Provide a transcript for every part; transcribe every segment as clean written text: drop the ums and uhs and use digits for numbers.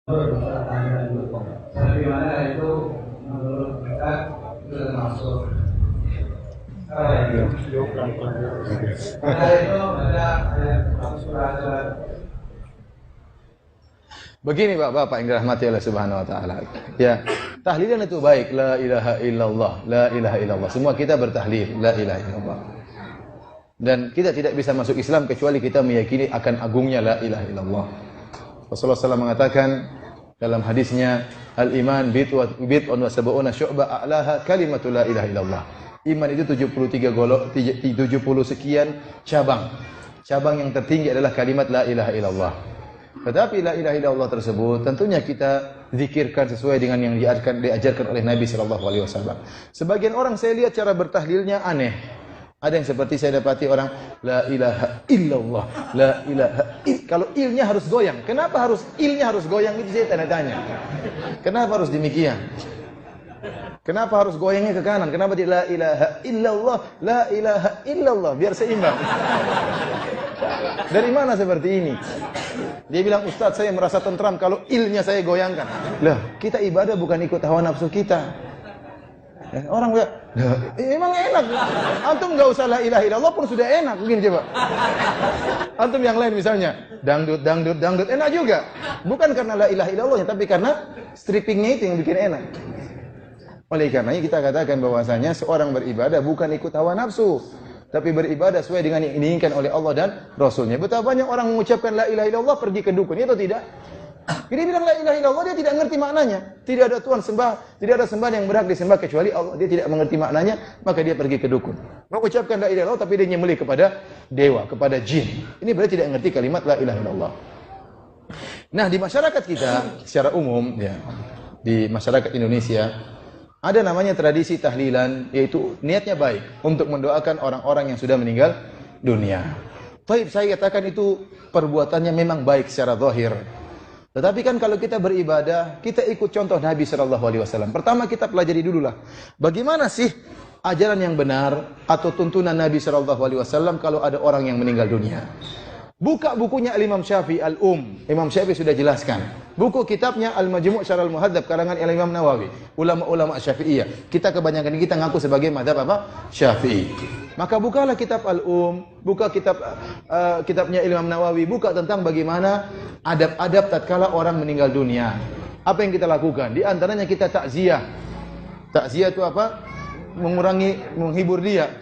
Bagaimana itu menurut kita termasuk karena itu ada surat. Begini Bapak yang dirahmati oleh Subhanahu wa taala. Ya, tahlilan itu baik, la ilaha illallah, la ilaha illallah. Semua kita bertahlil la ilaha illallah. Dan kita tidak bisa masuk Islam kecuali kita meyakini akan agungnya la ilaha illallah. Rasulullah SAW mengatakan dalam hadisnya, al-iman bid'un wa sab'una syu'bah a'laha kalimatu la ilaha illallah. Iman itu 73 sekian cabang. Cabang yang tertinggi adalah kalimat la ilaha illallah. Tetapi la ilaha illallah tersebut tentunya kita zikirkan sesuai dengan yang diajarkan oleh Nabi sallallahu alaihi wasallam. Sebagian orang saya lihat cara bertahlilnya aneh. Ada yang seperti saya dapati orang la ilaha illallah, la ilaha kalau ilnya harus goyang. Kenapa harus ilnya harus goyang, itu saya tanya-tanya. Kenapa harus demikian? Kenapa harus goyangnya ke kanan? Kenapa tidak la ilaha illallah, la ilaha illallah biar seimbang? Dari mana seperti ini? Dia bilang, Ustaz saya merasa tentram kalau ilnya saya goyangkan. Lah, kita ibadah bukan ikut hawa nafsu kita. Orang bilang, emang enak. Antum enggak usah la ilaha illallah pun sudah enak. Begini coba. Antum yang lain misalnya, dangdut, enak juga. Bukan karena la ilaha illallahnya, tapi karena strippingnya itu yang bikin enak. Oleh karenanya kita katakan bahwasanya seorang beribadah bukan ikut hawa nafsu, tapi beribadah sesuai dengan yang diinginkan oleh Allah dan Rasulnya. Betapa banyak orang mengucapkan la ilaha illallah pergi ke dukun, itu tidak. Dia bilang la ilaha illallah, dia tidak mengerti maknanya. Tidak ada Tuhan sembah, tidak ada sembahan yang berhak disembah kecuali Allah. Dia tidak mengerti maknanya, maka dia pergi ke dukun. Mengucapkan la ilaha illallah tapi dia nyembelih kepada dewa, kepada jin. Ini berarti tidak mengerti kalimat la ilaha illallah. Nah, di masyarakat kita secara umum ya, di masyarakat Indonesia ada namanya tradisi tahlilan, yaitu niatnya baik untuk mendoakan orang-orang yang sudah meninggal dunia. Baik, saya katakan itu perbuatannya memang baik secara zahir. Tetapi kan kalau kita beribadah, kita ikut contoh Nabi SAW. Pertama kita pelajari dululah, bagaimana sih ajaran yang benar atau tuntunan Nabi SAW kalau ada orang yang meninggal dunia. Buka bukunya Al-Imam Syafi'i Imam Syafi'i sudah jelaskan. Buku kitabnya Al-Majmu' Syarah Al-Muhadzab karangan Al-Imam Nawawi. Ulama-ulama Syafi'iyah. Kita kebanyakan kita ngaku sebagai mazhab apa? Syafi'i. Maka bukalah kitab buka kitabnya Imam Nawawi, buka tentang bagaimana adab-adab tatkala orang meninggal dunia. Apa yang kita lakukan? Di antaranya kita takziah. Takziah itu apa? Menghibur dia.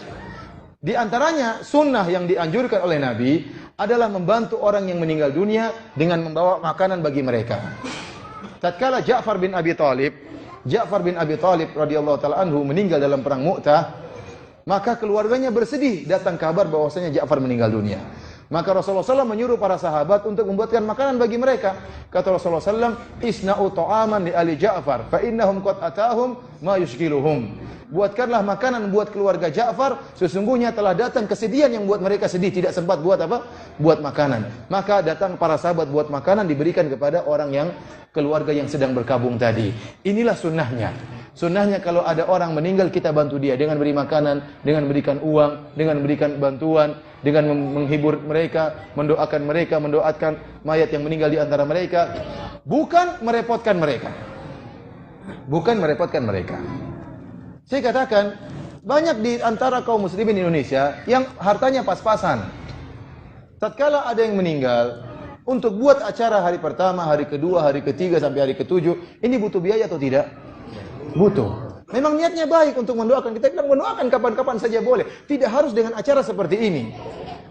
Di antaranya sunnah yang dianjurkan oleh Nabi adalah membantu orang yang meninggal dunia dengan membawa makanan bagi mereka. Tatkala Ja'far bin Abi Thalib radhiyallahu taala anhu meninggal dalam perang Mu'tah, maka keluarganya bersedih datang kabar bahwasanya Ja'far meninggal dunia. Maka Rasulullah SAW menyuruh para sahabat untuk membuatkan makanan bagi mereka. Kata Rasulullah SAW, isna'u ta'aman li ali Ja'far, fa innahum qad atahum ma yushkiluhum. Buatkanlah makanan buat keluarga Ja'far, sesungguhnya telah datang kesedihan yang buat mereka sedih, tidak sempat buat apa? Buat makanan. Maka datang para sahabat buat makanan, diberikan kepada orang yang keluarga yang sedang berkabung tadi. Inilah sunnahnya. Sunnahnya kalau ada orang meninggal kita bantu dia dengan beri makanan, dengan berikan uang, dengan berikan bantuan, dengan menghibur mereka, mendoakan mayat yang meninggal di antara mereka, bukan merepotkan mereka. Bukan merepotkan mereka. Saya katakan, banyak di antara kaum muslimin Indonesia yang hartanya pas-pasan. Tatkala ada yang meninggal, untuk buat acara hari pertama, hari kedua, hari ketiga, sampai hari ketujuh, ini butuh biaya atau tidak? Butuh. Memang niatnya baik untuk mendoakan. Kita bilang mendoakan kapan-kapan saja boleh. Tidak harus dengan acara seperti ini.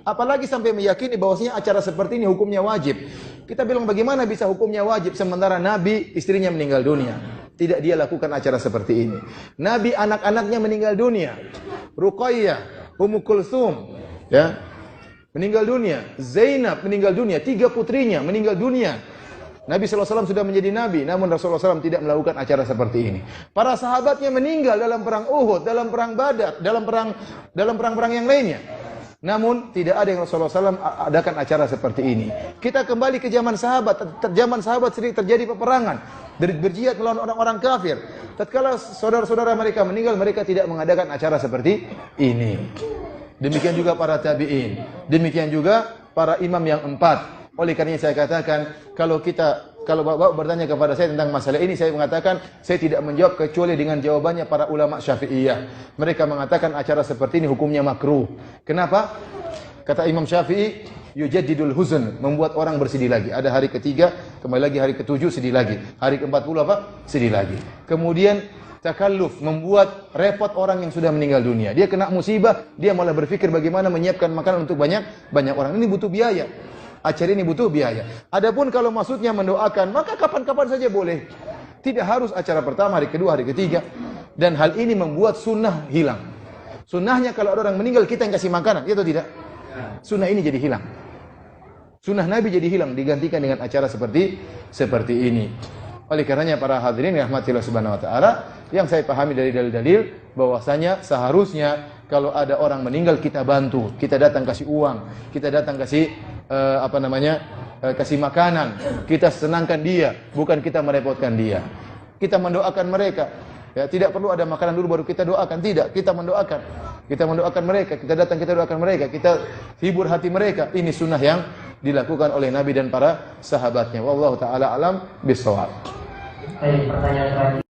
Apalagi sampai meyakini bahwasanya acara seperti ini hukumnya wajib. Kita bilang bagaimana bisa hukumnya wajib sementara Nabi istrinya meninggal dunia. Tidak dia lakukan acara seperti ini. Nabi anak-anaknya meninggal dunia. Ruqayyah, Ummu Kulsum, ya, meninggal dunia. Zainab meninggal dunia. 3 putrinya meninggal dunia. Nabi SAW sudah menjadi Nabi, namun Rasulullah SAW tidak melakukan acara seperti ini. Para sahabatnya meninggal dalam perang Uhud, dalam perang Badar, dalam perang-perang yang lainnya. Namun tidak ada yang Rasulullah SAW adakan acara seperti ini. Kita kembali ke zaman sahabat. Zaman sahabat sering terjadi peperangan, berjihad melawan orang-orang kafir. Tatkala saudara-saudara mereka meninggal, mereka tidak mengadakan acara seperti ini. Demikian juga para tabi'in. Demikian juga para imam yang 4. Oleh karenanya saya katakan, kalau kita kalau bapak bertanya kepada saya tentang masalah ini, saya mengatakan saya tidak menjawab kecuali dengan jawabannya para ulama Syafi'iyah. Mereka mengatakan acara seperti ini hukumnya makruh. Kenapa? Kata Imam Syafi'i, yujaddidul huzn, membuat orang bersedih lagi. Ada hari ketiga, kembali lagi hari ketujuh, sedih lagi. Hari ke-40 apa? Sedih lagi. Kemudian takalluf, membuat repot orang yang sudah meninggal dunia. Dia kena musibah, dia malah berpikir bagaimana menyiapkan makanan untuk banyak orang. Ini butuh biaya. Acara ini butuh biaya. Adapun kalau maksudnya mendoakan, maka kapan-kapan saja boleh. Tidak harus acara pertama, hari kedua, hari ketiga. Dan hal ini membuat sunnah hilang. Sunnahnya kalau ada orang meninggal, kita yang kasih makanan, iya atau tidak? Sunnah ini jadi hilang. Sunnah Nabi jadi hilang, digantikan dengan acara seperti ini. Oleh karenanya para hadirin rahmatillah subhanahu wa ta'ala, yang saya pahami dari dalil-dalil bahwasanya seharusnya kalau ada orang meninggal kita bantu, kita datang kasih uang, kita datang kasih kasih makanan, kita senangkan dia, bukan kita merepotkan dia. Kita mendoakan mereka. Ya, tidak perlu ada makanan dulu baru kita doakan, tidak, kita mendoakan. Kita mendoakan mereka, kita datang kita doakan mereka, kita hibur hati mereka. Ini sunnah yang dilakukan oleh Nabi dan para sahabatnya. Wallahu taala alam bissawab. Baik, pertanyaan terakhir.